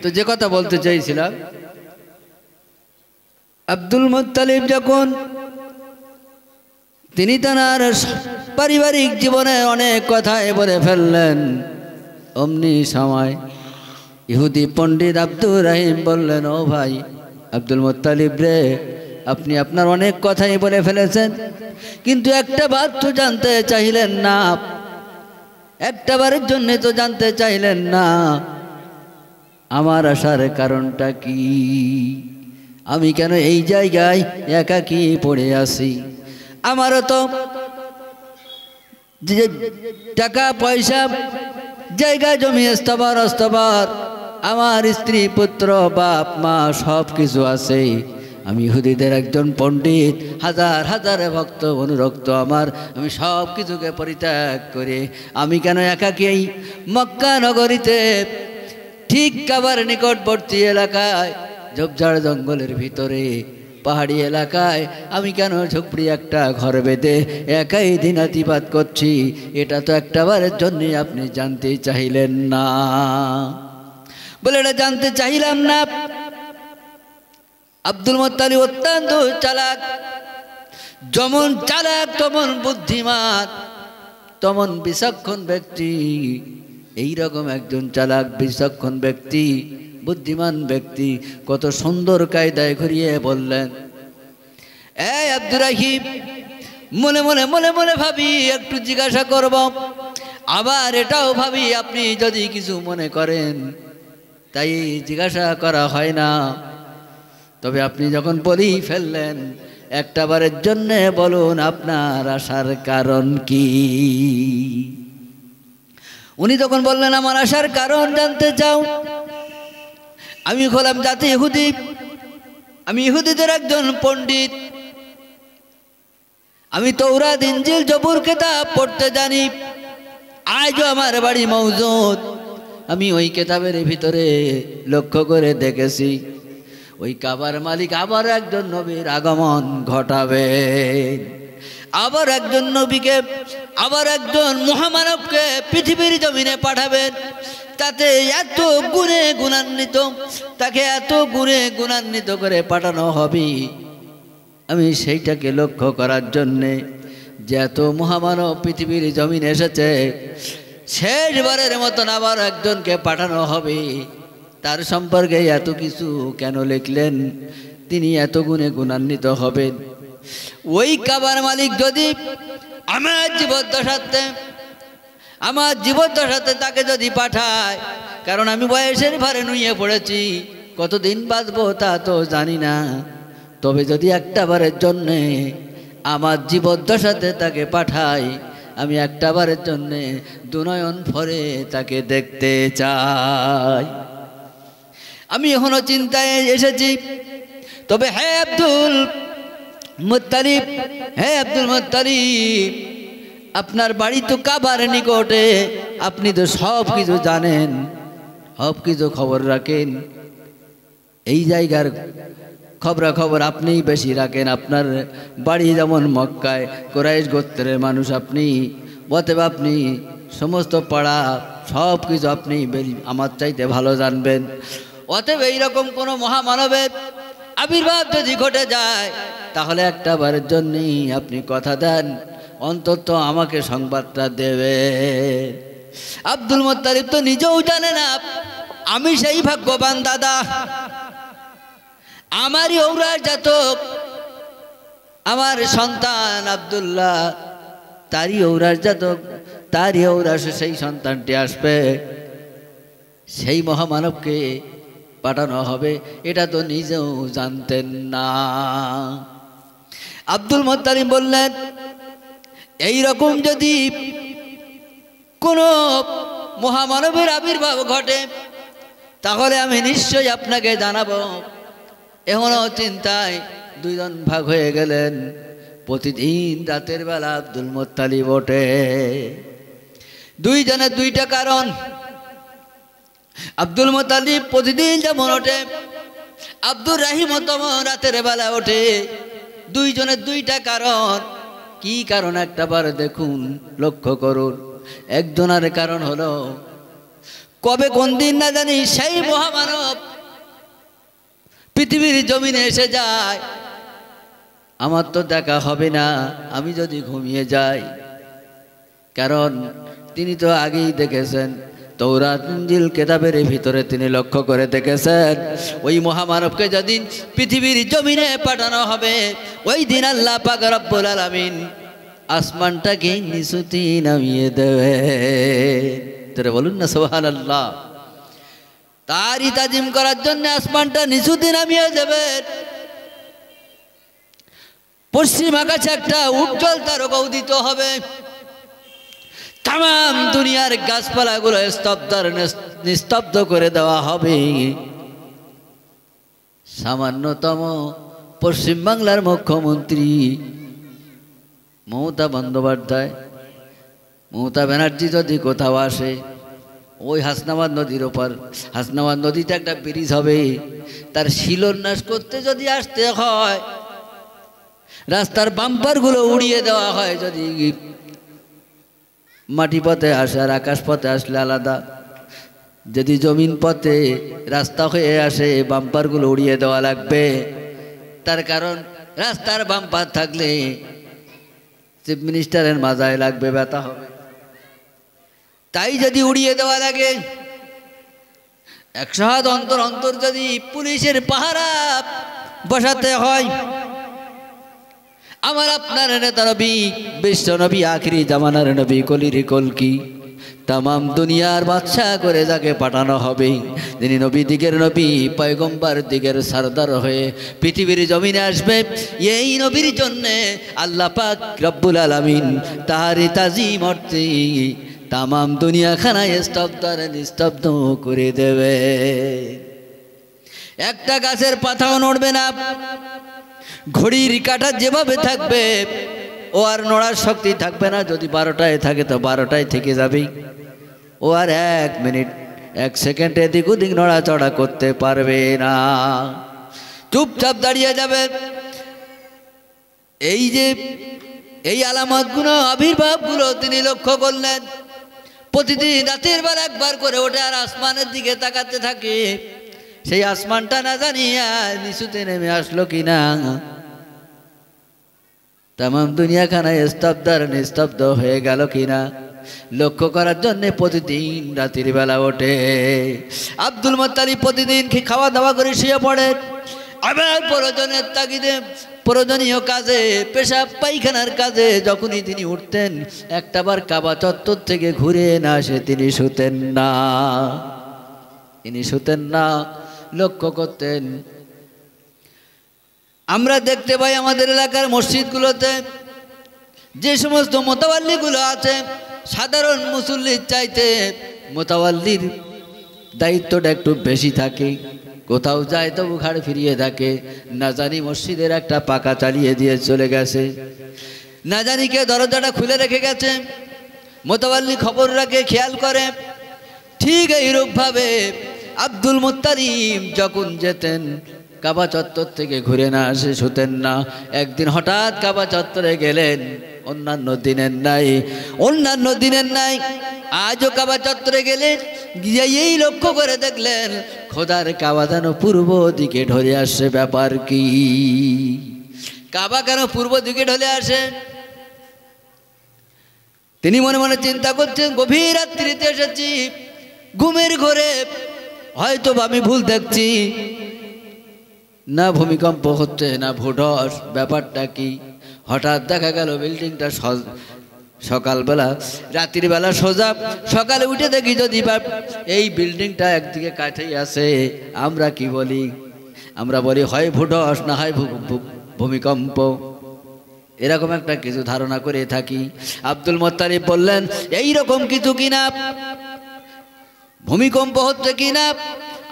তো যে কথা বলতে চাইছিলাম, আব্দুল মুত্তালিব যখন তিনি তার পারিবারিক জীবনে অনেক কথাই বলে ফেললেন, অমনি সময় ইহুদি পণ্ডিত আব্দুর রহিম বললেন, ও ভাই আব্দুল মুত্তালিব রে, আপনি আপনার অনেক কথাই বলে ফেলেছেন, কিন্তু একটা বার তো জানতে চাইলেন না, একটা বারের জন্য তো জানতে চাইলেন না আমার আসার কারণটা কি, আমি কেন এই জায়গায় একাকী পড়ে আছি। আমারও তো যে টাকা পয়সা জায়গা জমি স্তবর অস্তবর, আমার স্ত্রী পুত্র বাপ মা সব কিছু আছে, আমি ইহুদিদের একজন পণ্ডিত, হাজার হাজার ভক্ত অনুরক্ত আমার, আমি সব কিছুকে পরিত্যাগ করে আমি কেন একাকী এই মক্কা নগরীতে ঠিক কাবার নিকটবর্তী এলাকায় ঝোপঝাড় জঙ্গলের ভিতরে পাহাড়ি এলাকায় আমি কেন ঝুপড়ি একটা ঘর বেঁধে একাই দিনাতিপাত করছি, এটা তো একটা বারের জন্য আপনি জানতে চাইলেন না। বলে এটা জানতে চাইলাম না। আব্দুল মুত্তালিব অত্যন্ত চালাক, যেমন চালাক তেমন বুদ্ধিমান, তেমন বিচক্ষণ ব্যক্তি। এইরকম একজন চালাক বিচক্ষণ ব্যক্তি, বুদ্ধিমান ব্যক্তি কত সুন্দর কায়দায় ঘুরিয়ে বললেন, এই আব্দুর রহিম, মনে মনে মনে মনে ভাবি একটু জিজ্ঞাসা করব, আবার এটাও ভাবি আপনি যদি কিছু মনে করেন, তাই জিজ্ঞাসা করা হয় না। তবে আপনি যখন বলেই ফেললেন, একটা বারের জন্য বলুন আপনার আসার কারণ কি। উনি তখন বললেন, আমার আসার কারণ জানতে চাও? আমি হলাম জাতি ইহুদি, আমি ইহুদিদের একজন পণ্ডিত, আমি তৌরাত ইনজিল জবুর কিতাব পড়তে জানি, আজও আমার বাড়ি মওজুদ। আমি ওই কিতাবের ভিতরে লক্ষ্য করে দেখেছি, ওই কাবার মালিক আবার একজন নবীর আগমন ঘটাবেন, আবার একজন নবীকে, আবার একজন মহামানবকে পৃথিবীর জমিনে পাঠাবেন, তাতে এত গুণে গুণান্বিত, তাকে এত গুণে গুণান্বিত করে পাঠানো হবে। আমি সেইটাকে লক্ষ্য করার জন্যে যে এত মহামানব পৃথিবীর জমিনে এসেছে, শেষবারের মতন আবার একজনকে পাঠানো হবে, তার সম্পর্কে এত কিছু কেন লিখলেন, তিনি এত গুণে গুণান্বিত হবেন। ওই কাবার মালিক যদি আমার জীবদ্দশাতে তাকে যদি পাঠায়, কারণ আমি বয়সের ভারে নুয়ে পড়েছি, কতদিন বাঁচবো তা তো জানি না, তবে যদি একটা বারের জন্যে আমার জীবদ্দশাতে তাকে পাঠায়, আমি একটা বারের জন্যে দুনয়ন ভরে তাকে দেখতে চাই। আমি এখনো চিন্তায় এসেছি। তবে হে আব্দুল মুত্তালিব, হে আব্দুল মুত্তালিব, আপনার বাড়ি তো কাবার নিকটে, আপনি তো সব কিছু জানেন, সব কিছু খবর রাখেন, এই জায়গার খবরাখবর আপনিই বেশি রাখেন, আপনার বাড়ি যেমন মক্কায়, কুরাইশ গোত্রের মানুষ আপনি, অতএব আপনি সমস্ত পাড়া সব কিছু আপনি আমার চাইতে ভালো জানবেন। অতএব এইরকম কোনো মহামানবের আবির্ভাব যদি ঘটে যায়, তাহলে একটা বারের জন্যই আপনি কথা দেন, অন্তত আমাকে সংবাদটা দেবে। আব্দুল মুত্তালিব তো নিজেও জানে না আমি সেই ভাগ্যবান দাদা, আমারই ঔরাস জাতক, আমার সন্তান আব্দুল্লাহ, তারই ঔরাস জাতক, তারই ঔরাসে সেই সন্তানটি আসবে, সেই মহামানবকে পাঠানো হবে, এটা তো নিজেও জানতেন না। আব্দুল মুত্তালিব বললেন, এইরকম যদি কোনো মহামানবের আবির্ভাব ঘটে, তাহলে আমি নিশ্চয়ই আপনাকে জানাবো। এখনো চিন্তায় দুইজন ভাগ হয়ে গেলেন। প্রতিদিন রাতের বেলা আব্দুল মুত্তালিব ওঠে, দুইজনের দুইটা কারণ। আব্দুল মুত্তালিব প্রতিদিন যেমন ওঠে, আব্দুর রহিম তেমন রাতের বেলা ওঠে। দুইজনের দুইটা কারণ। কি কারণ একটা বার দেখুন, লক্ষ্য করুন। একজনের কারণ হলো কবে কোন দিন না জানি সেই মহামানব পৃথিবীর জমিনে এসে যায়, আমার তো দেখা হবে না আমি যদি ঘুমিয়ে যাই। কারণ তিনি তো আগেই দেখেছেন, তৌরাত ইনজিল কিতাবের ভিতরে তিনি লক্ষ্য করে দেখেছেন, ওই মহামানবকে যেদিন পৃথিবীর জমিনে পাঠানো হবে, ওই দিন আল্লাহ পাক রব্বুল আলামিন আসমানটাকে নিচুতে নামিয়ে দেবে। তোরা বলুন না সুবহানাল্লাহ। তারই তাজিম করার জন্য আসমানটা নিচুতে নামিয়ে দেবে। পশ্চিম আকাশে একটা উজ্জ্বল তারকা উদিত হবে, তাম দুনিয়ার গাছপালাগুলো নিস্তব্ধ করে দেওয়া হবে। সামান্যতম পশ্চিমবাংলার মুখ্যমন্ত্রী মমতা বন্দ্যোপাধ্যায়, মমতা ব্যানার্জি যদি কোথাও আসে, ওই হাসনাবাদ নদীর ওপর, হাসনাবাদ নদীতে একটা ব্রিজ হবে, তার শিলান্যাস করতে যদি আসতে হয়, রাস্তার বাম্পারগুলো উড়িয়ে দেওয়া হয়, যদি মাটি পথে আসে আর আকাশ পথে আসলে আলাদা, যদি জমিন পথে রাস্তা হয়ে আসে বাম্পারগুলো উড়িয়ে দেওয়া লাগবে। তার কারণ রাস্তার বাম্পার থাকলে চিফ মিনিস্টারের মাজায় লাগবে, ব্যথা হবে। তাই যদি উড়িয়ে দেওয়া লাগে, 100 হাত অন্তর অন্তর যদি পুলিশের পাহারা বসাতে হয়, আমার আপনার নেতা নবী, বিশ্ব নবী, আখিরি জামানার নবী, কলির কলকি, তামাম দুনিয়ার বাদশাহ করে যাকে পাঠানো হবে, যিনি নবী দিগের নবী, পয়গম্বর দিগের সরদার হয়ে পৃথিবীর জমিনে আসবে, এই নবীর জন্যে আল্লাহ পাক রব্বুল আলামিন তাহারি তাজিম অর্থে তামাম দুনিয়াখানায় নিস্তব্ধ করে দেবে। একটা গাছের পাতাও নড়বে না, ঘড়ির কাঁটা যেভাবে থাকবে ও আর নড়ার শক্তি থাকবে না। যদি 12টায় থাকে তো 12টায় থেকে যাবে, ও আর 1 মিনিট 1 সেকেন্ড এদিক ওদিক নড়াচড়া করতে পারবে না, চুপচাপ দাঁড়িয়ে যাবে। এই যে এই আলামতগুলো, আবির্ভাবগুলো তিনি লক্ষ্য করলেন। প্রতিদিন রাতের বেলা একবার করে ওঠে আর আসমানের দিকে তাকাতে থাকে, সেই আসমানটা না জানিয়া নিচুতে নেমে আসলো কিনা। তামাম দুনিয়াখানায় নিস্তব্ধ হয়ে গেল কিনা লক্ষ্য করার জন্য প্রতিদিন রাতের বেলা ওঠে। আব্দুল মুত্তালিব প্রতিদিন খাওয়া দাওয়া করে শুয়ে পড়ে, আবার প্রয়োজনের তাগিদে প্রয়োজনীয় কাজে, পেশাব পায়খানার কাজে যখনই তিনি উঠতেন, একটাবার কাবা চত্বর থেকে ঘুরে না আসে তিনি শুতেন না, লক্ষ্য করতেন। আমরা দেখতে পাই আমাদের এলাকার মসজিদগুলোতে যে সমস্ত মোতাওয়াল্লিগুলো আছে, সাধারণ মুসল্লির চাইতে মোতাওয়াল্লির দায়িত্বটা একটু বেশি থাকে। কোথাও যায় তবু ঘাড় ফিরিয়ে থাকে, না জানি মসজিদের একটা পাকা চালিয়ে দিয়ে চলে গেছে, না জানি কে দরজাটা খুলে রেখে গেছে। মোতাওয়াল্লি খবর রাখে, খেয়াল করে। ঠিক এইরূপভাবে আব্দুল মুত্তালিব যখন যেতেন, কাবা চত্বর থেকে ঘুরে না আসে শুতেন না। একদিন হঠাৎ কাবা চত্বরে গেলেন, অন্যান্য দিনের নাই আজও কাবা চত্বরে গেলেন, গিয়েই লক্ষ্য করে দেখলেন খোদার কাবা যেন পূর্ব দিকে ঢলে আসে। ব্যাপার কি? কাবা কেন পূর্ব দিকে ঢলে আসে? তিনি মনে মনে চিন্তা করছেন, গভীর রাত্রিতে এসেছি, ঘুমের ঘরে হয়তো আমি ভুল দেখছি, না ভূমিকম্প হচ্ছে না ভূধস, ব্যাপারটা কি? হঠাৎ দেখা গেল বিল্ডিংটা সকালবেলা, রাত্রির বেলা সোজা, সকালে উঠে দেখি যদি এই বিল্ডিংটা একদিকে কাঠেই আছে। আমরা কি বলি? আমরা বলি হয় ভূধস না হয় ভূমিকম্প, এরকম একটা কিছু ধারণা করে থাকি। আব্দুল মুত্তালিব বললেন, এইরকম কিছু কিনা, ভূমিকম্প হচ্ছে কিনা।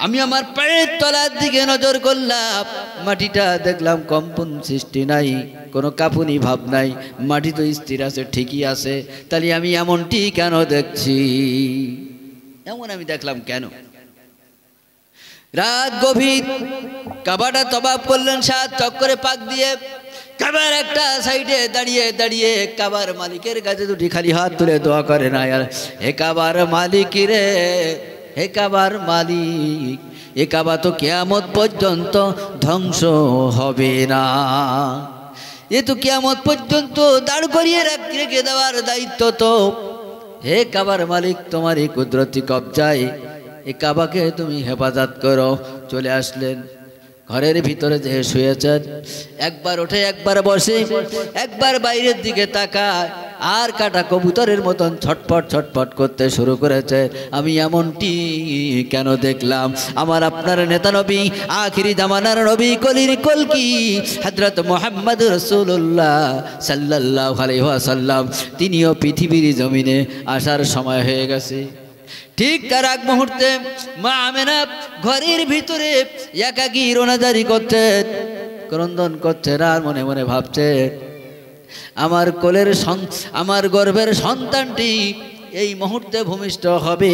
আমি আমার পায়ের তলার দিকে নজর করলাম, মাটিটা দেখলাম কম্পন সৃষ্টি নাই, কোনো কাঁপুনি ভাব নাই, মাটি তো স্থির আছে, ঠিকই আছে। তাহলে আমি এমনটি কেন দেখছি? এমন আমি দেখলাম কেন? রাত গভীর, কাবাটা তওয়াফ করলেন 7 চক্করে পাক দিয়ে, কাবার একটা সাইডে দাঁড়িয়ে দাঁড়িয়ে কাবার মালিকের কাছে দুটি খালি হাত তুলে দোয়া করে না, আর হে কাবার মালিক রে, হে কাবার মালিক, এ কাবা তো কিয়ামত পর্যন্ত ধ্বংস হবে না, এ তো কিয়ামত পর্যন্ত দাঁড় করিয়ে রেখে দেওয়ার দায়িত্ব তো হে কাবার মালিক তোমারই কুদরতি কবজায়, এ কাবাকে তুমি হেফাজত করো। চলে আসলেন, ঘরের ভিতরে যে শুয়েছেন, একবার ওঠে একবার বসে, একবার বাইরের দিকে তাকায়, আর কাটা কবুতরের মতন ছটপট ছটপট করতে শুরু করেছে। আমি এমনটি কেন দেখলাম? আমার আপনার নেতা নবী, আখিরি জামানার নবী, কলির কলকি হযরত মুহাম্মদ রাসূলুল্লাহ সাল্লাল্লাহু আলাইহি ওয়াসাল্লাম, তিনিও পৃথিবীর জমিনে আসার সময় হয়ে গেছে। ঠিক তার আগ মুহূর্তে মা আমেনা ঘরের ভিতরে একাকী রোনাজারি করছেন, ক্রন্দন করছেন, আর মনে মনে ভাবছে আমার কোলের আমার গর্ভের সন্তানটি এই মুহূর্তে ভূমিষ্ঠ হবে,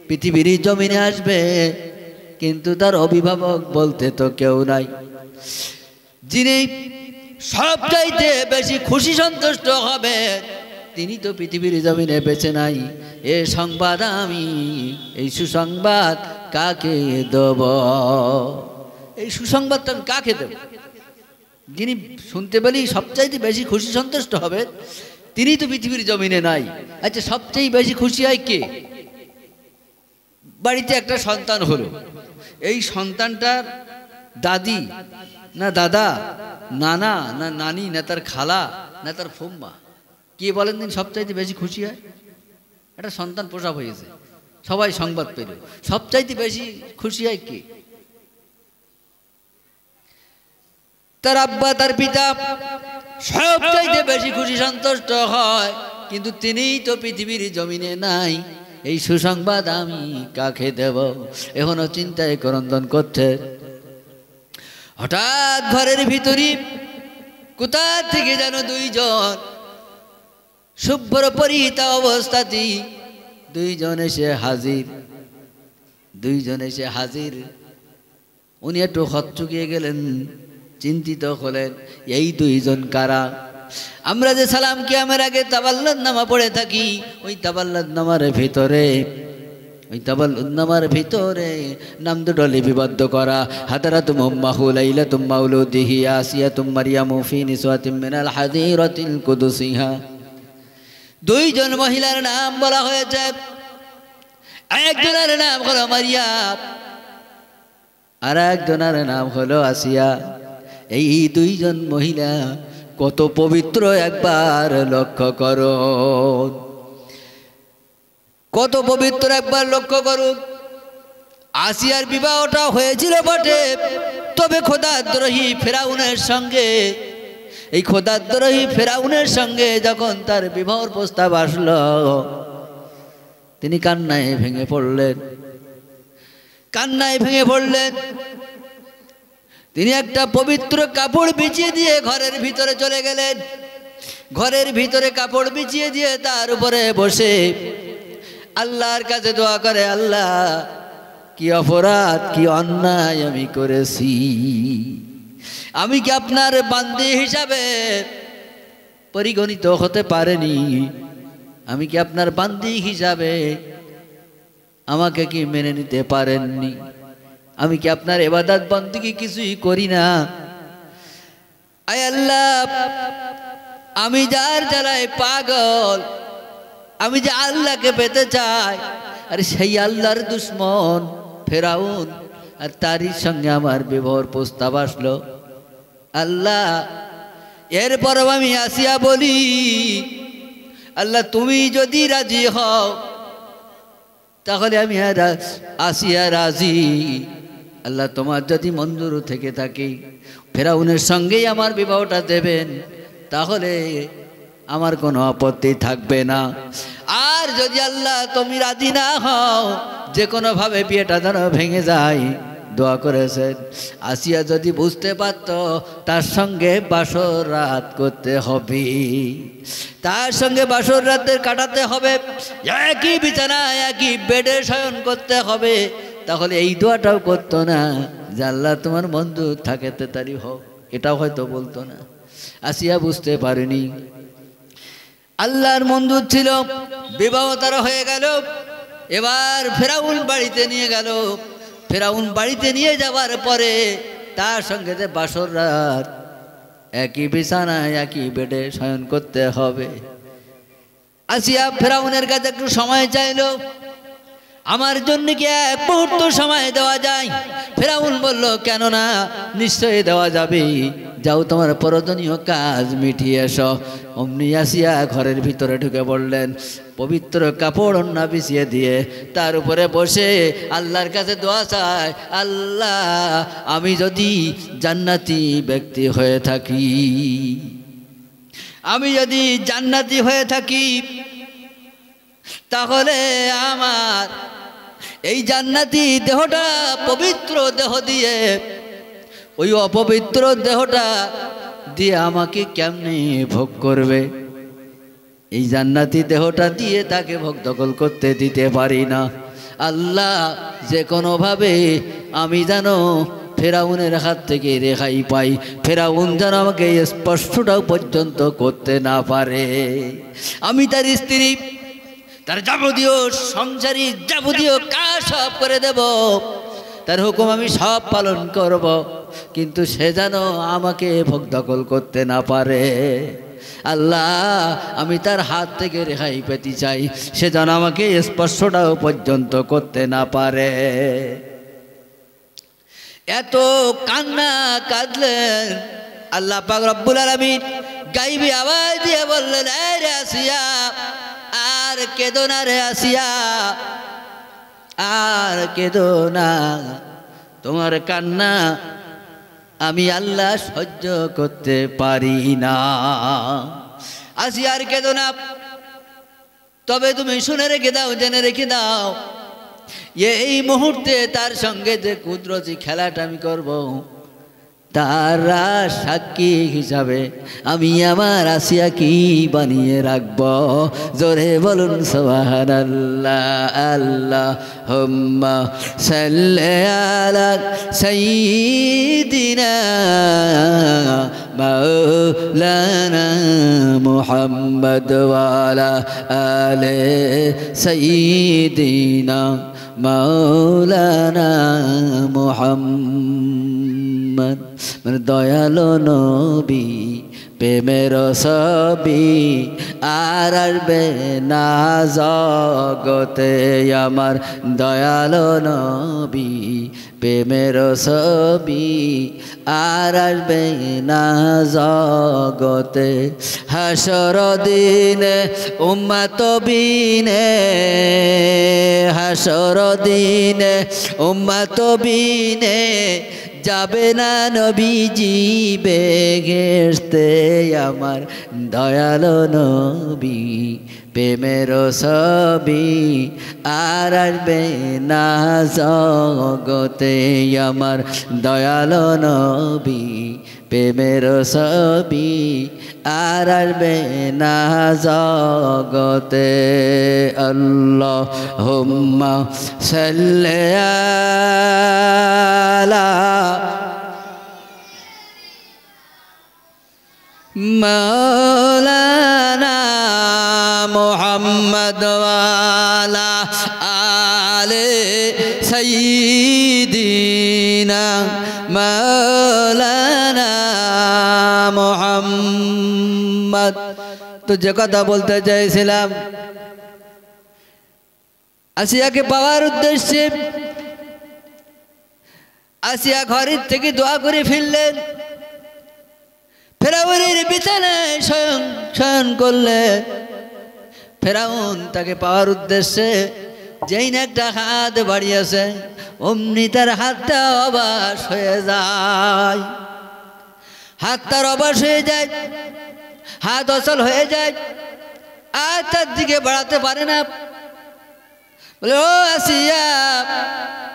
পৃথিবীর জমিনে আসবে, কিন্তু তার অভিভাবক বলতে তো কেউ নাই। যিনি সবচাইতে বেশি খুশি সন্তুষ্ট হবে তিনি তো পৃথিবীর জমিনে বেঁচে নাই। এ সংবাদ আমি, এই সুসংবাদ কাকে দেব? এই সুসংবাদটা আমি কাকে দেব? যিনি শুনতে পেলেই সবচাইতে বেশি খুশি সন্তুষ্ট হবে তিনি তো পৃথিবীর জমিনে নাই। আচ্ছা, সবচেয়ে বেশি খুশি হয় কে? বাড়িতে একটা সন্তান হলো, এই সন্তানটার দাদি না দাদা, নানা না নানি, না তার খালা, না তার ফুম্মা, কে বলেন দিন সবচাইতে বেশি খুশি হয়? একটা সন্তান প্রসব হয়েছে, সবাই সংবাদ পেল, সবচাইতে বেশি খুশি হয় কে? তার আব্বা, তার পিতা সবচাইতে বেশি খুশি সন্তুষ্ট হয়, কিন্তু তিনিই তো পৃথিবীর জমিনে নাই। এই সুসংবাদ আমি কাকে দেব? এখনো চিন্তায় ক্রন্দন করছে। হঠাৎ ঘরের ভিতরে কোথা থেকে যেন দুইজন শুভ্র পরিহিতা অবস্থাতেই দুইজন এসে হাজির, দুইজন এসে হাজির। উনি একটু হকচকিয়ে গেলেন, চিন্তিত হলেন, এই দুইজন কারা? আমরা যে সালাম কিয়ামের আগে তাবাল্লাদ নামা পড়ে থাকি, ওই তাবাল্লাদ নামার ভিতরে, ওই তাবাল্লাদ নামার ভিতরে নাম দুটো লিপিবদ্ধ করা, হাদারাতুম উম্মাহু লাইলাতুম মাউলুদিহি আসিয়াতুম মারইয়ামু ফি নিসওয়াতিম মিনাল হাদিরাতিল কুদুসিহা। দুইজন মহিলার নাম বলা হয়েছে, একজনের নাম হলো মারিয়াম, আর একজনের নাম হলো আসিয়া। এই দুইজন মহিলা কত পবিত্র একবার লক্ষ্য করো, কত পবিত্র একবার লক্ষ্য করুন। আসিয়ার বিবাহটা হয়েছিল বটে, তবে খোদাদ্রোহী ফেরাউনের সঙ্গে, এই খোদাদ্রোহী ফেরাউনের সঙ্গে যখন তার বিবাহর প্রস্তাব আসলো, তিনি কান্নায় ভেঙে পড়লেন, কান্নায় ভেঙে পড়লেন। তিনি একটা পবিত্র কাপড় বিছিয়ে দিয়ে ঘরের ভিতরে চলে গেলেন, ঘরের ভিতরে কাপড় বিছিয়ে দিয়ে তার উপরে বসে আল্লাহর কাছে দোয়া করে, আল্লাহ কি অপরাধ, কি অন্যায় আমি করেছি, আমি কি আপনার বান্দি হিসাবে পরিগণিত হতে পারেনি? আমি কি আপনার বান্দি হিসাবে আমাকে কি মেনে নিতে পারেননি? আমি কি আপনার ইবাদত বন্দেগী কিছুই করি না? আয় আল্লাহ, আমি যার জ্বালায় পাগল, আমি যে আল্লাহকে পেতে চাই, আর সেই আল্লাহর দুশ্মন ফেরাউন, আর তারই সঙ্গে আমার বিবাহর প্রস্তাব আসলো। আল্লাহ, এরপরও আমি আসিয়া বলি, আল্লাহ তুমি যদি রাজি হও তাহলে আমি আসিয়া রাজি। আল্লাহ তোমার যদি মঞ্জুর থেকে থাকে ফেরাউনের সঙ্গেই আমার বিবাহটা দেবেন, তাহলে আমার কোনো আপত্তি থাকবে না। আর যদি আল্লাহ তুমি রাজি না হও, যে কোনোভাবে বিয়েটা যেন ভেঙে যায়, দোয়া করেছেন। আসিয়া যদি বুঝতে পারত তার সঙ্গে বাসর রাত করতে হবে, তার সঙ্গে বাসর রাতে কাটাতে হবে, একই বিছানায় একই বেডে শয়ন করতে হবে, তাহলে এই দোয়াটাও করতো না যে আল্লাহ তোমার বন্ধু থাকে তারি হোক, এটাও হয়তো বলতো না। আসিয়া বুঝতে পারেনি। আল্লাহর মঞ্জুর ছিল, বিবাহ তার হয়ে গেল। এবার ফেরাউন বাড়িতে নিয়ে গেল। ফেরাউন বাড়িতে নিয়ে যাওয়ার পরে তার সঙ্গে যে বাসর রাত, একই বিছানায় একই বেডে শয়ন করতে হবে। আসিয়া ফেরাউনের কাছে একটু সময় চাইল, আমার জন্য কি এক মুহূর্ত সময় দেওয়া যায়? ফেরাউন বলল, কেন না, নিশ্চয়ই দেওয়া যাবে, যাও তোমার প্রয়োজনীয় কাজ মিটিয়ে এসো। অমনি আসিয়া ঘরের ভিতরে ঢুকে পড়লেন, পবিত্র কাপড় ওড়না বিছিয়ে দিয়ে তার উপরে বসে আল্লাহর কাছে দোয়া চায়, আল্লাহ আমি যদি জান্নাতি ব্যক্তি হয়ে থাকি, আমি যদি জান্নাতি হয়ে থাকি, তাহলে আমার এই জান্নাতি দেহটা পবিত্র দেহ দিয়ে ওই অপবিত্র দেহটা দিয়ে আমাকে কেমনে ভোগ করবে? এই জান্নাতি দেহটা দিয়ে তাকে ভোগ দখল করতে দিতে পারি না। আল্লাহ যে কোনোভাবে আমি যেন ফেরাউনের হাত থেকে রেহাই পাই, ফেরাউন যেন আমাকে স্পর্শটাও পর্যন্ত করতে না পারে। আমি তার স্ত্রী, তার যাবতীয় সংসারী যাবতীয় কাজ সব করে দেব, তার হুকুম আমি সব পালন করব, কিন্তু সে যেন আমাকে ভোগ দখল করতে না পারে। আল্লাহ আমি তার হাত থেকে রেহাই পেতে চাই, সে যেন আমাকে স্পর্শটাও পর্যন্ত করতে না পারে। এত কান্না কাঁদলেন। আল্লাহ পাক রব্বুল আলামিন গাইবী আওয়াজ দিয়ে বললেন, এই রে আসিয়া, আর কেঁদো না রে আসিয়া, আর কেঁদো না, তোমার কান্না আমি আল্লাহ সহ্য করতে পারি না। আসিয়া আর কেঁদো না, তবে তুমি শুনে রেখে দাও, জেনে রেখে দাও, এই মুহূর্তে তার সঙ্গে যে কুদরতি খেলাটা আমি করব, তারা সাক্ষী হিসাবে আমি আমার আসিয়া কি বানিয়ে রাখব। জোরে বলুন সুবহানাল্লাহ। আল্লাহুম্মা সাল্লি আলা সাইয়্যিদিনা মাওলানা মুহাম্মদ ওয়া আলা আলি সাইয়্যিদিনা মাওলানা মুহাম্মদ। দয়ালো নবী প্রেমের ছবি আর আসবে না জগতে আমার, দয়ালো নবী প্রেমের ছবি আর আসবে না জগতে। হাসর দিনে উম্মত বিনে, হাসর দিনে উম্মত বিনে যাবে না নবীজি বেহেশতে আমার, দয়ালো নবী প্রেমের ছবি আর আসবে না জগতে আমার, দয়ালো নবী প্রেমের ছবি আর আসবে না জগতে। আল্লাহুম্মা সাল্লি আলা মাওলানা মুহাম্মদ ওয়া আলা আলি সাইয়্যিদিনা মাওলানা মুহাম্মদ। তো যে কথা বলতে চাইছিলাম, আসিয়াকে পাওয়ার উদ্দেশ্যে আসিয়া ঘরের থেকে দোয়া করে ফিরলেন, ফেরাউনের বিছানায় শয়ন করলেন। ফেরাউন তাকে পাওয়ার উদ্দেশ্যে যেই না একটা হাত বাড়িয়েছে, অমনি তার হাতটা অবাস হয়ে যায়। হাত তার অবাস হয়ে যায়, হাত অচল হয়ে যায়, আর তার দিকে বাড়াতে পারে না। বলে, ও আসিয়া,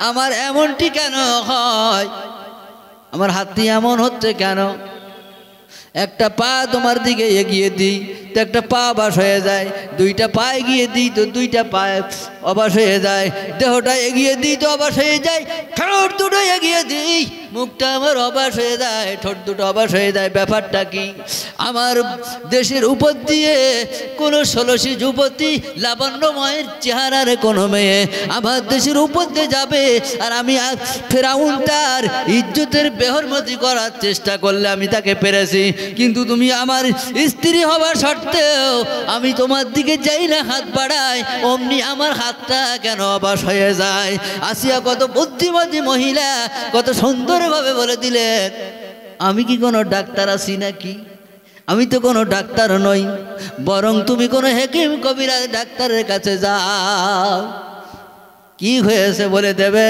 আমার এমনটি কেন হয়? আমার হাতটি এমন হচ্ছে কেন? একটা পা তোমার দিকে এগিয়ে দিই, তো একটা পা অবাস হয়ে যায়, দুইটা পা এগিয়ে দিই তো দুইটা পা অবাস হয়ে যায়, দেহটা এগিয়ে দিই তো অবাস হয়ে যায়, ঠোঁট দুটো এগিয়ে দিই মুখটা আমার অবাস হয়ে যায়, ঠোঁট দুটো অবাস হয়ে যায়। ব্যাপারটা কি? আমার দেশের উপর দিয়ে কোনো ষোলশী যুবতী লাবণ্যময়ের চেহারার কোনো মেয়ে আমার দেশের উপর দিয়ে যাবে, আর আমি ফেরাউন তার ইজ্জতের বেহরমতি করার চেষ্টা করলে আমি তাকে পেরেছি, কিন্তু তুমি আমার স্ত্রী হবার সত্ত্বেও আমি তোমার দিকে যাই না হাত বাড়াই, অমনি আমার হাতটা কেন অবাস হয়ে যায়? আসিয়া কত বুদ্ধিমতী মহিলা কত সুন্দরভাবে বলে দিলেন, আমি কি কোনো ডাক্তার আছি নাকি? আমি তো কোনো ডাক্তার নই, বরং তুমি কোনো হেকিম কবিরাজ ডাক্তারের কাছে যাও, কি হয়েছে বলে দেবে।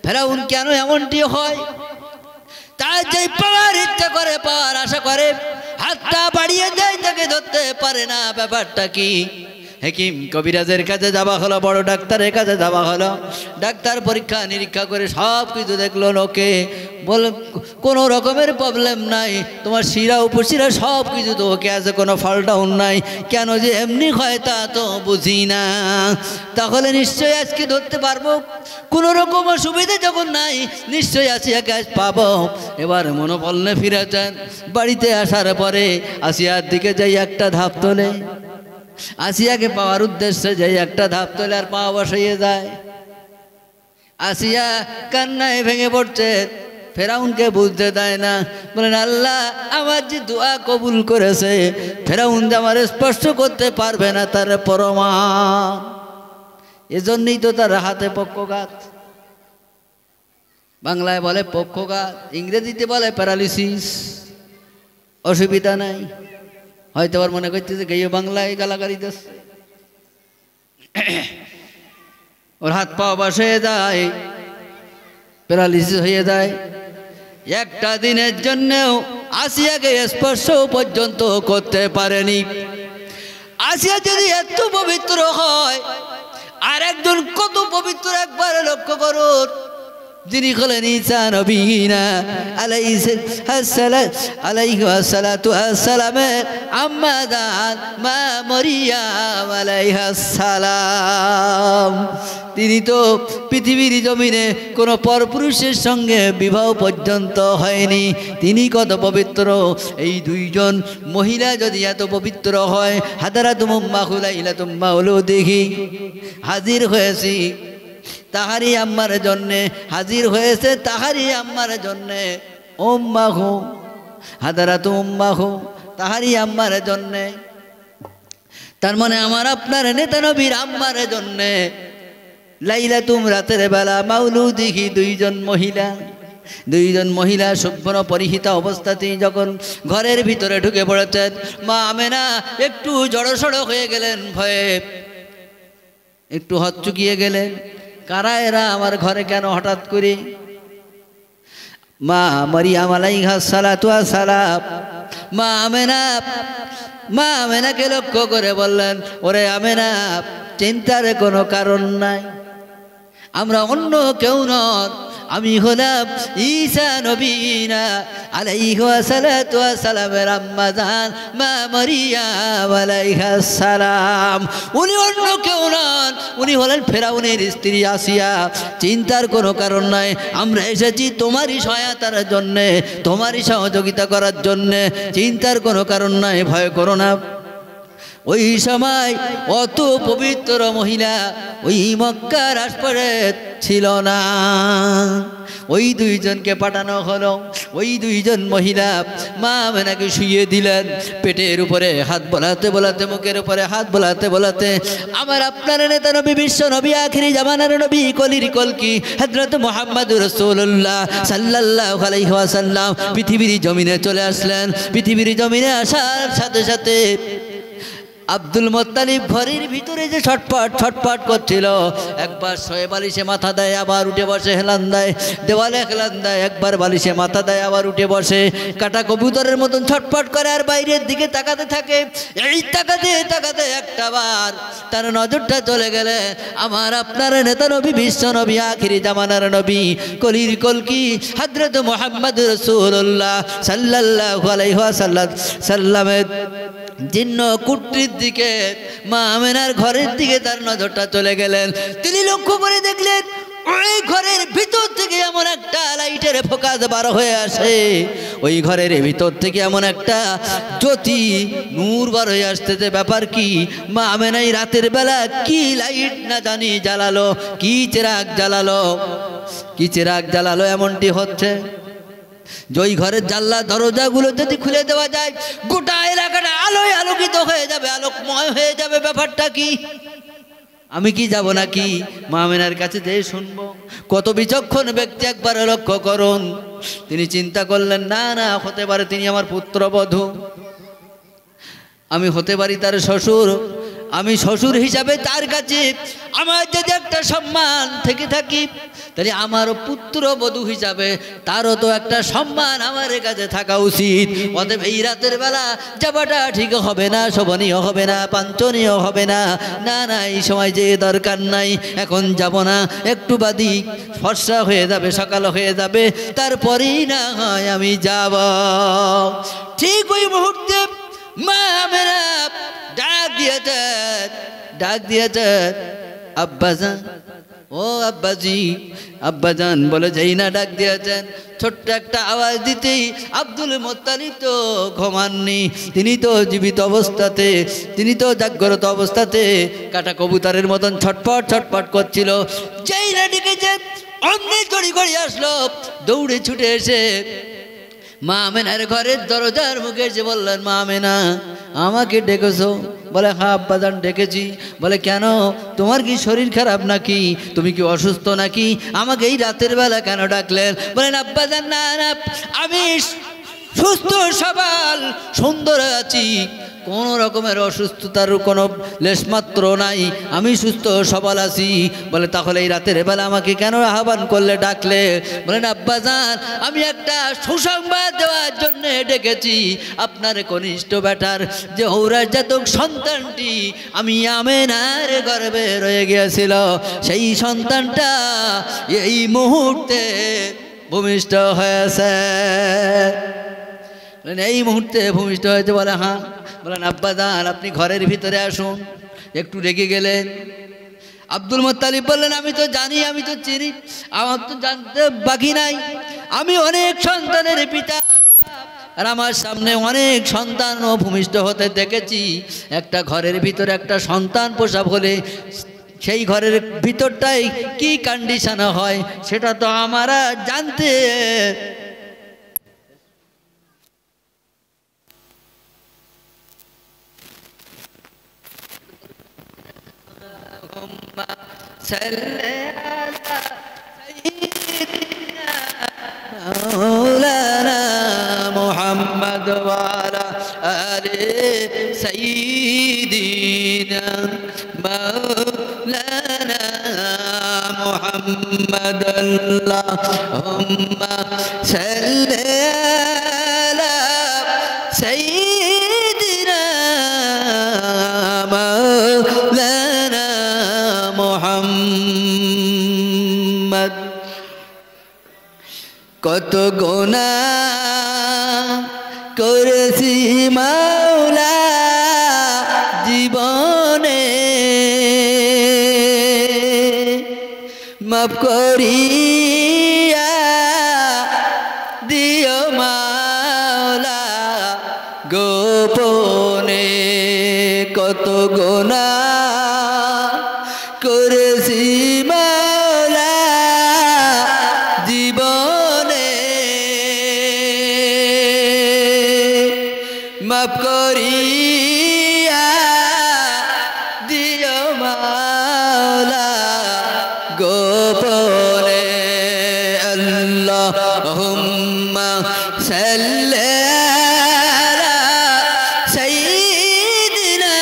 ফেরাউন কেন এমনটি হয়? তার যে পাওয়ার ইচ্ছা করে, পাওয়ার আশা করে, হাতটা বাড়িয়ে দেয়, তাকে ধরতে পারে না। ব্যাপারটা কি? হেকিম কবিরাজের কাছে যাওয়া হলো, বড় ডাক্তারের কাছে যাওয়া হলো, ডাক্তার পরীক্ষা নিরীক্ষা করে সব কিছু দেখলো, লোকে বলে কোনো রকমের প্রবলেম নাই, তোমার শিরা উপশিরা সব কিছু তো ওকে আছে, কোনো ফল ডাউন নাই, কেন যে এমনি হয় তা তো বুঝি না। তাহলে নিশ্চয়ই আজকে ধরতে পারবো, কোনো রকম অসুবিধা যখন নাই নিশ্চয়ই আসিয়াকে আজ পাবো। এবার মনোবলে ফিরেছেন, বাড়িতে আসার পরে আসিয়ার দিকে যাই একটা ধাপ তোলে, আসিয়াকে পাওয়ার উদ্দেশ্যে যাই একটা ধাপ তোলে আর পা বসাইয়ে যায়। আসিয়া কান্নায় ভেঙে পড়ছে, ফেরাউনকে বুঝতে দেয় না, বলেন আল্লাহ আমার যে দোয়া কবুল করেছে, ফেরাউন যে আমার স্পর্শ করতে পারবে না তার প্রমাণ, এজন্যই তো তার হাতে পক্ষঘাত। বাংলায় বলে পক্ষঘাত, ইংরেজিতে বলে প্যারালিসিস। অসুবিধা নাই, হয়তো আবার মনে করতেছে গেয়ে বাংলায় গালাগালি দিচ্ছে, ওর হাত পা অবশ হয়ে যায়, প্যারালিসিস হয়ে যায়। একটা দিনের জন্যও আসিয়াকে স্পর্শ পর্যন্ত করতে পারেনি। আসিয়া যদি এত পবিত্র হয়, আর একজন কত পবিত্র একবার লক্ষ্য করুন, যিনি হলেন ঈসা নবীনা আলাইহি সালাতু ওয়াসসালামের আম্মা জান মা মরিয়ম আলাইহাস সালাম। তিনি তো পৃথিবীর জমিনে কোনো পরপুরুষের সঙ্গে বিবাহ পর্যন্ত হয়নি, তিনি কত পবিত্র। এই দুইজন মহিলা যদি এত পবিত্র হয়, হাদারাতুম উম্মাহু লাইলাতুম মাউলুদিহি, হাজির হয়েছি তাহারি আম্মার জন্যে, হাজির হয়েছে তাহারি আম্মার জন্যে, উম্মাহু হাদারাতু উম্মাহু, তাহারি আম্মার জন্যে। তার মানে আমার আপনার নেতা নবীর আম্মার জন্যে লাইলাতুম, রাতের বেলা, মাউলুদিহি, দুইজন মহিলা শুভ্র পরিহিতা অবস্থাতেই যখন ঘরের ভিতরে ঢুকে পড়েছেন, মা আমেনা একটু জড়সড় হয়ে গেলেন, ভয়ে একটু হচ্চুকিয়ে গেলেন, কারা এরা আমার ঘরে কেন হঠাৎ করে? মা মরিয়ম আলাইহাস সালাতু ওয়াস সালাম মা আমেনাকে লক্ষ্য করে বললেন, ওরে আমেনা, চিন্তার কোনো কারণ নাই, আমরা অন্য কেউ নন, আমি হলাম ঈসা নবীনা আলাইহি সালাতু ওয়াস সালামের আম্মা জান মা মরিয়ম আলাইহাস সালাম। উনি অন্য কেউ নন, উনি হলেন ফেরাউনের স্ত্রী আসিয়া। চিন্তার কোনো কারণ নাই, আমরা এসেছি তোমারই সহায়তার জন্যে, তোমারই সহযোগিতা করার জন্যে, চিন্তার কোনো কারণ নাই, ভয় করো না। ওই সময় অত পবিত্র মহিলা ওই মক্কার আশপাশে ছিল না। ওই দুইজনকে পাঠানো হলো, ওই দুইজন মহিলা মা আমেনাকে শুইয়ে দিলেন, পেটের উপরে হাত বোলাতে বোলাতে, মুখের উপরে হাত বোলাতে বোলাতে আমার আপনার নেতা নবী, বিশ্ব নবী, আখিরি জামানার নবী, কলির কলকি হযরত মুহাম্মদুর রাসূলুল্লাহ সাল্লাল্লাহু আলাইহি ওয়াসাল্লাম পৃথিবীর জমিনে চলে আসলেন। পৃথিবীর জমিনে আসার সাথে সাথে আব্দুল মুত্তালিব ঘরের ভিতরে যে ছটপট ছটপট করছিল, একবার শোয়ে বালিশে মাথা দেয়, আবার উঠে বসে হেলান দেয়, দেওয়ালে হেলান দেয়, একবার বালিশে মাথা দেয়, আবার উঠে বসে, কাটা কবুতরের মতন ছটপট করে আর বাইরের দিকে তাকাতে থাকে। এই তাকাতে তাকাতে একটা বার তার নজরটা চলে গেলে আমার আপনার নেতা নবী, বিশ্ব নবী, আখিরি জামানার নবী, কলির কলকি হযরত মুহাম্মদ রাসূলুল্লাহ সাল্লাল্লাহু আলাইহি ওয়াসাল্লামের জিন্ন কুটরির দিকে, মা আমেনার ঘরের দিকে তার নজরটা চলে গেলেন। তিনি লক্ষ্য করে দেখলেন ওই ঘরের ভিতর থেকে এমন একটা লাইটের ফোকাস বার হয়ে আসে, ওই ঘরের ভিতর থেকে এমন একটা জ্যোতি নূর বার হয়ে আসতেছে। ব্যাপার কি? মা আমেনাই রাতের বেলা কি লাইট না জানি জ্বালালো, কি চিরাগ জ্বালালো, কি চিরাগ জ্বালালো, এমনটি হচ্ছে ওই ঘরের জানলা দরজাগুলো যদি খুলে দেওয়া যায় গোটা এলাকাটা আলোয় আলোকিত হয়ে যাবে, আলোকময় হয়ে যাবে। ব্যাপারটা কি? আমি কি যাব নাকি মা আমেনার কাছে যেয়ে শুনবো? কত বিচক্ষণ ব্যক্তি, একবার লক্ষ্য করুন। তিনি চিন্তা করলেন, না না, হতে পারে তিনি আমার পুত্রবধূ, আমি হতে পারি তার শ্বশুর, আমি শ্বশুর হিসাবে তার কাছে আমার যদি একটা সম্মান থেকে থাকি, তাহলে আমারও পুত্রবধূ হিসাবে তারও তো একটা সম্মান আমার কাছে থাকা উচিত। অতএব এই রাতের বেলা যাবাটা ঠিক হবে না, শোভনীয় হবে না, বাঞ্ছনীয় হবে না। না না, এই সময় যে দরকার নাই, এখন যাব না, একটু বাদই ফর্সা হয়ে যাবে, সকাল হয়ে যাবে, তারপরেই না হয় আমি যাব। ঠিক ওই মুহূর্তে মা আমেনা ডাক দিয়েছেন, ডাক দিয়েছেন, আব্বাজান, ও আব্বাজি, আব্বাজান বলে যেই না ডাক দিয়েছেন, ছোট্ট একটা আওয়াজ দিতেই আব্দুল মুত্তালিব তো ঘুমাননি, তিনি তো জীবিত অবস্থাতে, তিনি তো জাগ্রত অবস্থাতে কাটা কবুতরের মতন ছটপট ছটপট করছিল। যেই না ডেকেছেন অমনি গড়ি গড়ি আসলো, দৌড়ে ছুটে এসে মা আমেনার ঘরের দরজার মুখে এসে বললেন, মা আমেনা, আমাকে ডেকেছো? বলে, হ্যাঁ আব্বাজান ডেকেছি। বলে, কেন? তোমার কি শরীর খারাপ নাকি? তুমি কি অসুস্থ নাকি? আমাকে এই রাতের বেলা কেন ডাকলেন? বলেন, আব্বাজান না না, আমি সুস্থ সবল সুন্দর আছি, কোনো রকমের অসুস্থতার কোনো লেশমাত্র নাই, আমি সুস্থ সবল আছি। বলে, তাহলে এই রাতের বেলা আমাকে কেন আহ্বান করলে, ডাকলে? বলেন, আব্বাজান আমি একটা সুসংবাদ দেওয়ার জন্য ডেকেছি। আপনার কনিষ্ঠ বেটার যে ঔরাজাতক সন্তানটি আমি আমেনার গর্ভে রয়ে গিয়েছিল, সেই সন্তানটা এই মুহূর্তে ভূমিষ্ঠ হয়েছে। এই মুহূর্তে ভূমিষ্ঠ হয়েছে? বলে, হ্যাঁ। বলেন, আব্বাজান আপনি ঘরের ভিতরে আসুন। একটু রেগে গেলেন। আব্দুল মুত্তালিব বললেন, আমি তো জানি, আমি তো চিনি, আমার তো জানতে বাকি নাই, আমি অনেক সন্তানের পিতা, আর আমার সামনে অনেক সন্তানও ভূমিষ্ঠ হতে দেখেছি। একটা ঘরের ভিতরে একটা সন্তান প্রসব হলে সেই ঘরের ভিতরটাই কি কন্ডিশন হয় সেটা তো আমরা জানতে। مولانا محمد وعلى آل سيدنا مولانا محمد اللهم صل على سيدنا مولانا محمد। কত গুনাহ করেছি মাওলা জীবনে, মাফ করিয়া দিও মাওলা গোপনে। কত গুনাহ করেছি মাওলা জীবনে, মাফ করিয়া দিও মাওলা গোপনে। আল্লাহুম্মা সাল্লি আলা সাইয়্যিদিনা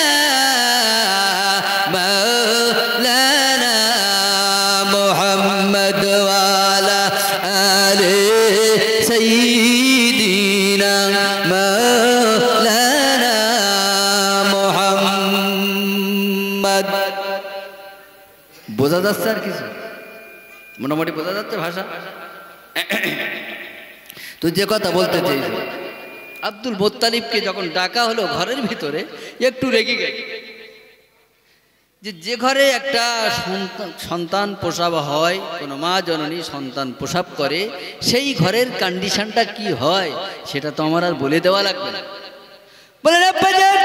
মুহাম্মদ। বোঝা যাচ্ছে আর কিছু? মোটামুটি বোঝা যাচ্ছে ভাষা? তো যে কথা বলতে চাইছি, আব্দুল মুত্তালিবকে যখন ডাকা হলো ঘরের ভিতরে, একটু রেগে গেল যে ঘরে একটা সন্তান প্রসব হয়, কোনো মা জননী সন্তান প্রসব করে, সেই ঘরের কন্ডিশনটা কি হয় সেটা তো আমার আর বলে দেওয়া লাগবে না। বলেন আব্বাজান,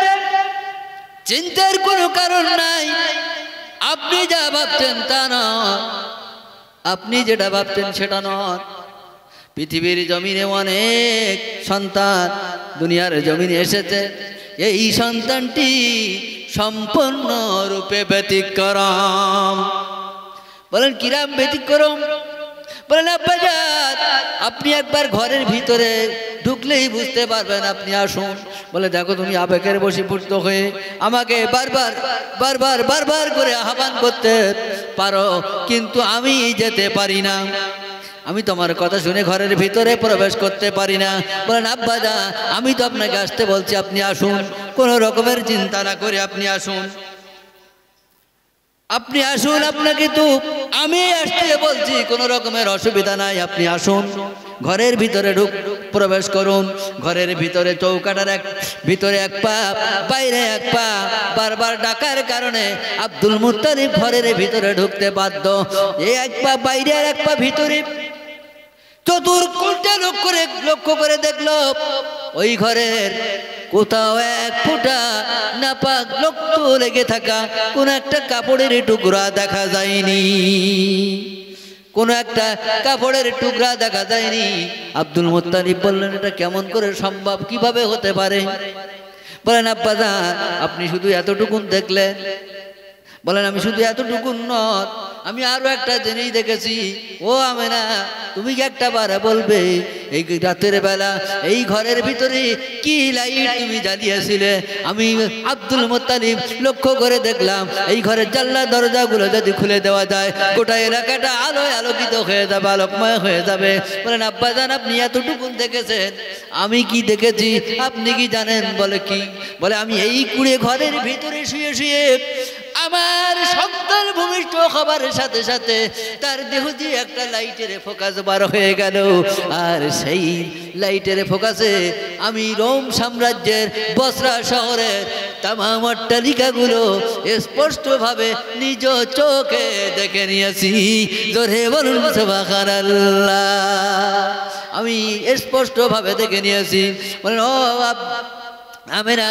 চিন্তার কোনো কারণ নাই, আপনি যা ভাবছেন তা নয়, আপনি যেটা ভাবছেন সেটা নয়। পৃথিবীর জমিনে অনেক সন্তান দুনিয়ার জমিনে এসেছে, এই সন্তানটি সম্পূর্ণরূপে ব্যতিক্রম। বলেন কিরাম ব্যতিক্রম? বলেন আব্বাজান, আপনি একবার ঘরের ভিতরে ঢুকলেই বুঝতে পারবেন, আপনি আসুন। বলে দেখো, তুমি আবেগের বশীভূত হয়ে আমাকে বারবার বারবার বারবার করে আহ্বান করতে পারো, কিন্তু আমি যেতে পারি না, আমি তোমার কথা শুনে ঘরের ভিতরে প্রবেশ করতে পারি না। বলেন আব্বাজান, আমি তো আপনাকে আসতে বলছি, আপনি আসুন, কোনো রকমের চিন্তা না করে আপনি আসুন, আপনি আসুন, আপনাকে তো আমি আসতে বলছি, কোনো রকমের অসুবিধা নাই, আপনি আসুন, ঘরের ভিতরে প্রবেশ করুন। ঘরের ভিতরে চৌকাটার ভিতরে এক পা, বাইরে এক পা, বারবার ডাকার কারণে আব্দুল মুত্তালিব ঘরের ভিতরে ঢুকতে বাধ্য। এই এক পা বাইরে আর এক পা ভিতরে, চতুর্দিকে লক্ষ্য করে দেখলো ওই ঘরের কোথাও এক ফোঁটা নাপাক রক্ত লেগে থাকা কোন একটা কাপড়ের টুকরা দেখা যায়নি, কোন একটা কাপড়ের টুকরা দেখা যায়নি। আব্দুল মুত্তালিব বললেন, এটা কেমন করে সম্ভব, কিভাবে হতে পারে? বলেন আব্বাজান, আপনি শুধু এতটুকুন দেখলেন? বলেন আমি শুধু এতটুকুন নয়, আমি আরো একটা জিনিস দেখেছি। ও আমেনা, তুমি কি একটা বারে বলবে এই রাতের বেলা এই ঘরের ভিতরে কি লাইট তুমি জ্বালিয়েছিলে? আমি আব্দুল মুত্তালিব লক্ষ্য করে দেখলাম এই ঘরের জানলা দরজাগুলো যদি খুলে দেওয়া যায়, গোটা এলাকাটা আলোয় আলোকিত হয়ে যাবে, আলোকময় হয়ে যাবে। বলেন আব্বাজান, আপনি এতটুকুন দেখেছেন, আমি কি দেখেছি আপনি কি জানেন? বলে কি? বলে আমি এই কুড়ে ঘরের ভিতরে শুয়ে শুয়ে আমার সন্তান ভূমিষ্ঠ হবার সাথে সাথে তার দেহ দিয়ে একটা লাইটের ফোকাস বার হয়ে গেল, আর সেই লাইটের ফোকাসে আমি রোম সাম্রাজ্যের বসরা শহরের তামাম অট্টালিকাগুলো স্পষ্টভাবে নিজ চোখে দেখে নিয়েছি। জোরে বলুন সুবহানাল্লাহ। আমি স্পষ্টভাবে দেখে নিয়েছি। বলেন ও আমেনা,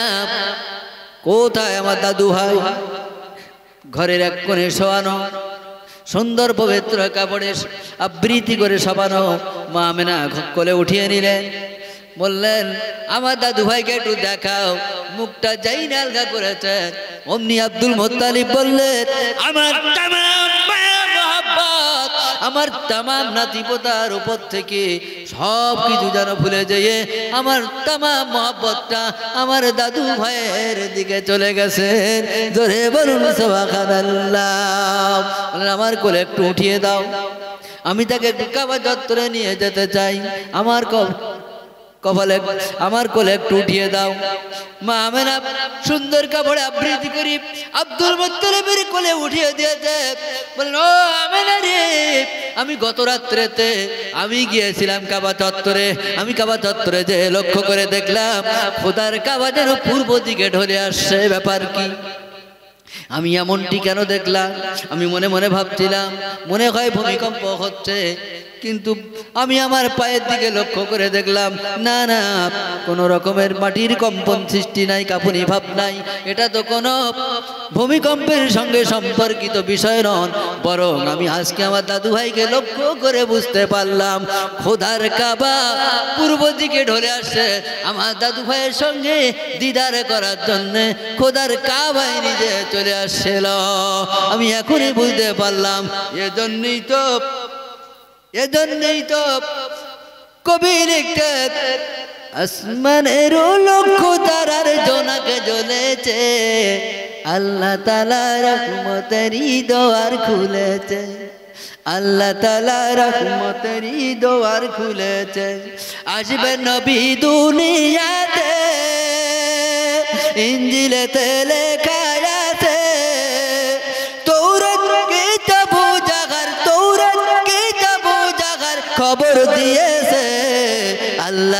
কোথায় আমার দাদু ভাই? ঘরের এক কোণে শোয়ানো, সুন্দর পবিত্র কাপড়ে আবৃত্তি করে শোয়ানো। মা আমেনা কোলে উঠিয়ে নিলেন, বললেন আমার দাদু ভাইকে একটু দেখাও। মুখটা যাই না আলগা করেছেন, অমনি আব্দুল মুত্তালিব বললেন, আমার তামাম মহব্বত, আমার তামাম নাতিপোতার উপর থেকে সব কিছু যেন ভুলে যেয়ে আমার তামাম মহব্বতটা আমার দাদু ভাইয়ের দিকে চলে গেছে। জোরে বলুন সুবহানাল্লাহ। বলেন আমার কোলে একটু উঠিয়ে দাও, আমি তাকে একটু কাবা চত্বরে নিয়ে যেতে চাই, আমার কপালে আমার কোলে একটু উঠিয়ে দাও। মা আমেনা সুন্দর কাপড়ে আবৃত্তি করি আব্দুল মুত্তালিবের কোলে উঠিয়ে দিয়েছে। বলেন ও আমেনা রে, আমি গত রাত্রেতে আমি গিয়েছিলাম কাবা চত্বরে, আমি কাবা চত্বরে যে লক্ষ্য করে দেখলাম খোদার কাবা যেন পূর্ব দিকে ঢলে আসছে, ব্যাপার কি? আমি এমনটি কেন দেখলাম? আমি মনে মনে ভাবছিলাম মনে হয় ভূমিকম্প হচ্ছে, কিন্তু আমি আমার পায়ের দিকে লক্ষ্য করে দেখলাম না না, কোনো রকমের মাটির কম্পন সৃষ্টি নাই, কাঁপুনি ভাব নাই। এটা তো কোনো ভূমিকম্পের সঙ্গে সম্পর্কিত বিষয় নয়, বরং আমি আজকে আমার দাদু ভাইকে লক্ষ্য করে বুঝতে পারলাম খোদার কাবা পূর্ব দিকে ঢলে আসছে। আমার দাদু ভাইয়ের সঙ্গে দিদার করার জন্য খোদার কাবায় নিজে চলে আসছিল। আমি এখনই বুঝতে পারলাম, এজন্যই তো কবি লিখতে আসমানের লক্ষ্য তারার জোনাকে জ্বলেছে, আল্লাহ তাআলা রহমতেরই দোয়ার খুলেছে, আল্লাহ তাআলা রহমতেরই দোয়ার খুলেছে। আসবে নবী দুনিয়াতে, ইনজিলেতে লেখা আছে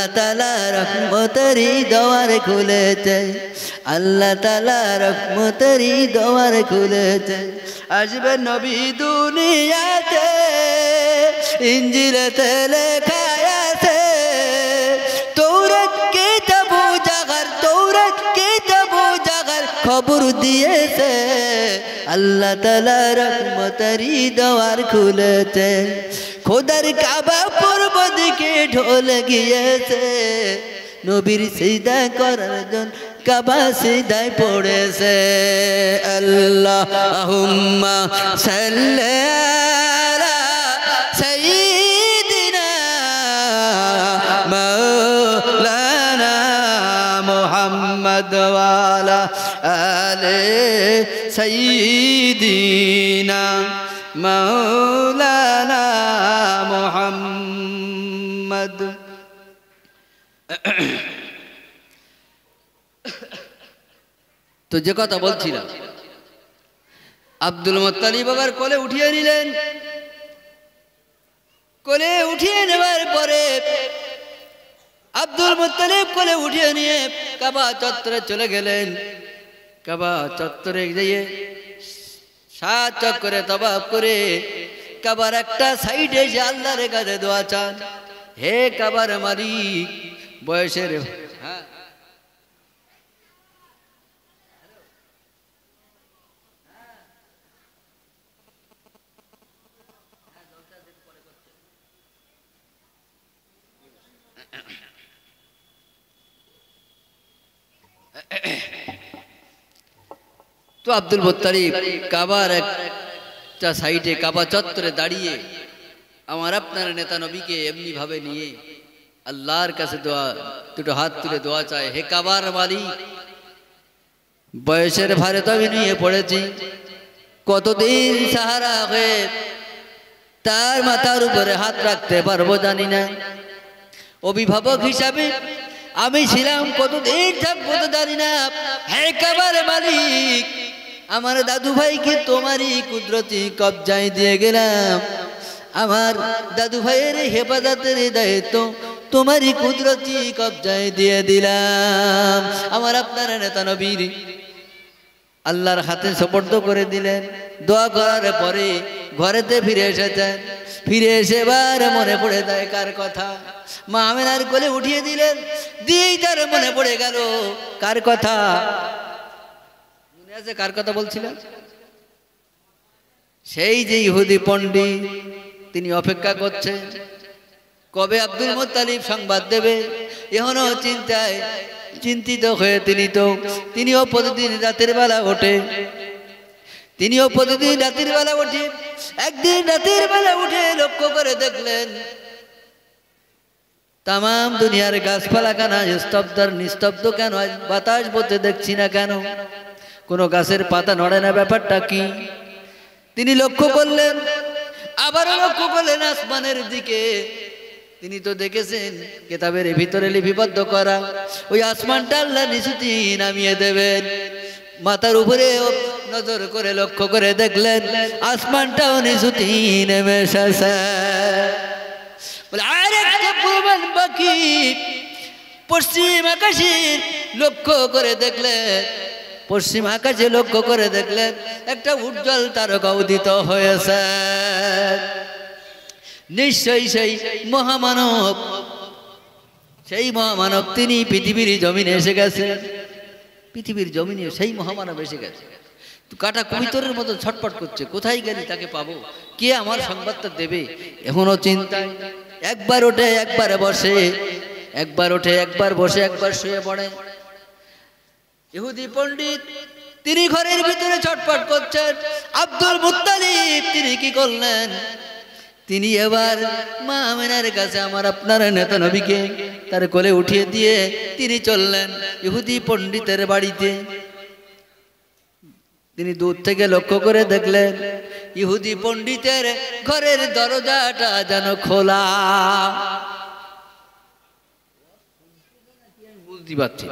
আল্লাহ তাআলা রহমতেরই দোয়ার খুলেছে, আল্লাহ তাআলা রহমতেরই দোয়ার খুলেছে। আসবে নবী দুনিয়াতে, ইনজিলেতে লেখা আছে, তৌরাত কিতাবু জাগার, তৌরাত কিতাবু জাগার খবর দিয়েছে, আল্লাহ তাআলা রহমতেরই দোয়ার খুলেছে। খোদার কাবা পূর্ব দিকে ঢলে গিয়েছে, নবীর সিজদা করার জন্য কাবা সিজদায় পড়েছে। আল্লাহুম্মা সাল্লি আলা সাইয়্যিদিনা মাওলানা মুহাম্মদ ওয়া আলা আলি সাইয়্যিদিনা মাওলানা মুহাম্মদ। তো যে কথা বলছিলাম, আব্দুল মুত্তালিব বাবার কোলে উঠিয়ে নিলেন। কোলে উঠিয়ে নেবার পরে আব্দুল মুত্তালিব কোলে উঠিয়ে নিয়ে কাবা চত্বরে চলে গেলেন। কাবা চত্বরে গিয়ে 7 চক্করে তওয়াফ করে কাবার একটা সাইডে এসে আল্লাহর কাছে দোয়া চান, হে কাবার মালিক, বয়সের তো আব্দুল মুত্তালিব কাবার একটা সাইডে কাবা চত্বরে দাঁড়িয়ে আমার আপনার নেতা নবীকে এমনি ভাবে নিয়ে আল্লাহর কাছে দোয়া, দুটো হাত তুলে দোয়া চায়, হে কাবার মালিক, বয়সের ভারে তো আমি নিয়ে পড়েছি, কতদিন সাহারা হয়ে তার মাথার উপরে হাত রাখতে পারবো জানি না, অভিভাবক হিসাবে আমি ছিলাম, কতদিন থাকবো তো জানি না, হে কাবার মালিক, আমার দাদু ভাইকে তোমারই কুদরতি কবজায় দিয়ে গেলাম, আমার দাদু ভাইয়ের হেফাজতের দায়িত্ব তোমারই কুদরতি কবজায় দিয়ে দিলাম। আমার আপনার নেতা নবীর আল্লাহর হাতে সুপর্দ করে দিলেন। দোয়া করার পরে ঘরেতে ফিরে এসেছেন। ফিরে এসে এবার মনে পড়ে যায় কার কথা, মা আমেনার কোলে উঠিয়ে দিলেন। দিয়েই তার মনে পড়ে গেল কার কথা, মনে আছে কার কথা বলছিলেন? সেই যে ইহুদি পণ্ডিত, তিনি অপেক্ষা করছেন কবে আব্দুল মুত্তালিব সংবাদ দেবে। এখনো চিন্তায় চিন্তিত হয়ে তিনিও প্রতিদিন রাতের বেলা ওঠে, একদিন রাতের বেলা উঠে লক্ষ্য করে দেখলেন তাম দুনিয়ার গাছপালা কেন নিস্তব্ধ, কেন বাতাস বলতে দেখছি না কেন, কোনো গাছের পাতা নড়ে না, ব্যাপারটা কি? তিনি লক্ষ্য করলেন, আবারও লক্ষ্য করলেন আসমানের দিকে। তিনি তো দেখেছেন কিতাবের ভিতরে লিপিবদ্ধ করা, ওই আসমানটা আল্লাহ নিশুতি নামিয়ে দেবেন। মাথার উপরে নজর করে লক্ষ্য করে দেখলেন আসমানটাও নিশুতি নেমে এসেছে। আরেকটা প্রমাণ বাকি, পশ্চিম আকাশে লক্ষ্য করে দেখলেন একটা উজ্জ্বল তারকা উদিত হয়েছে। নিশ্চয়ই সেই মহামানব তিনি পৃথিবীর জমিনে এসে গেছেন। পৃথিবীর জমিনে সেই মহামানব এসে গেছে। কাটা কবিতরের মতো ছটপট করছে, কোথায় গেলে তাকে পাবো, কে আমার সংবাদটা দেবে। এখনো চিন্তায় একবার ওঠে একবার বসে, একবার শুয়ে পড়ে। ইহুদি পণ্ডিত তিনি ঘরের ভিতরে ছটপট করছেন। আব্দুল মুত্তালিব তিনি কি করলেন? তিনি এবার মা আমেনার কাছে আমার আপনার নেতা নবীকে তার কোলে উঠিয়ে দিয়ে তিনি চললেন ইহুদি পণ্ডিতের বাড়িতে। তিনি দূর থেকে লক্ষ্য করে দেখলেন ইহুদি পণ্ডিতের ঘরের দরজাটা যেন খোলা। বুঝতে পারছি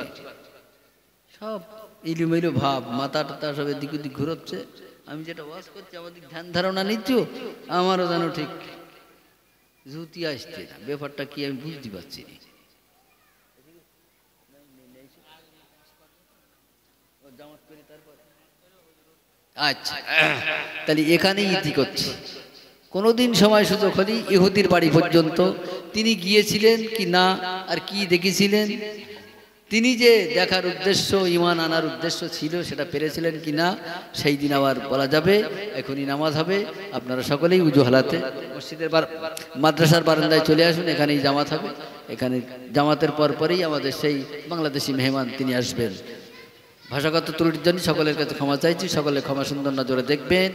সব ইলুমিলু ভাব, মাথা টাথা সব এদিক ওদিক ঘুরোচ্ছে। আমি যেটা ওয়াজ করছি আমার দিক ধ্যান ধারণা নিচ্ছ, আমারও যেন ঠিক জুতি আসছে না, ব্যাপারটা কি আমি বুঝতে পারছি না। আচ্ছা, তাহলে এখানেই ইতি করছি। কোনোদিন সময় সুযোগ হলেই ইহুদির বাড়ি পর্যন্ত তিনি গিয়েছিলেন কি না, আর কি দেখেছিলেন, তিনি যে দেখার উদ্দেশ্য, ঈমান আনার উদ্দেশ্য ছিল, সেটা পেরেছিলেন কি না, সেই দিন আবার বলা যাবে। এখনই নামাজ হবে, আপনারা সকলেই উজু হালাতে মসজিদের মাদ্রাসার বারান্দায় চলে আসুন, এখানেই জামাত হবে। এখানে জামাতের পরপরই আমাদের সেই বাংলাদেশি মেহমান তিনি আসবেন। ভাষাগত ত্রুটির জন্য সকলের কাছে ক্ষমা চাইছি, সকলে ক্ষমা সুন্দর নজরে দেখবেন।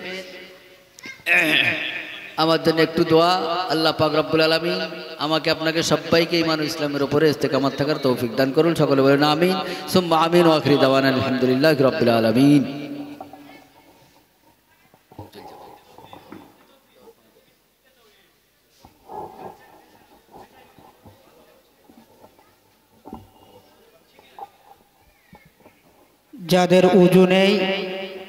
আমার জন্য একটু দোয়া, আল্লাহ পাক রব্বুল আলামিন আমাকে আপনাকে সবাইকে ঈমান ও ইসলামের উপরে ইস্তেকামাত থাকার তৌফিক দান করুন। সকলে বলেন আমিন সুম্মা আমিন ওয়া আখিরি দাওয়ানা আলহামদুলিল্লাহি রাব্বিল আলামিন। যাদের উজু নেই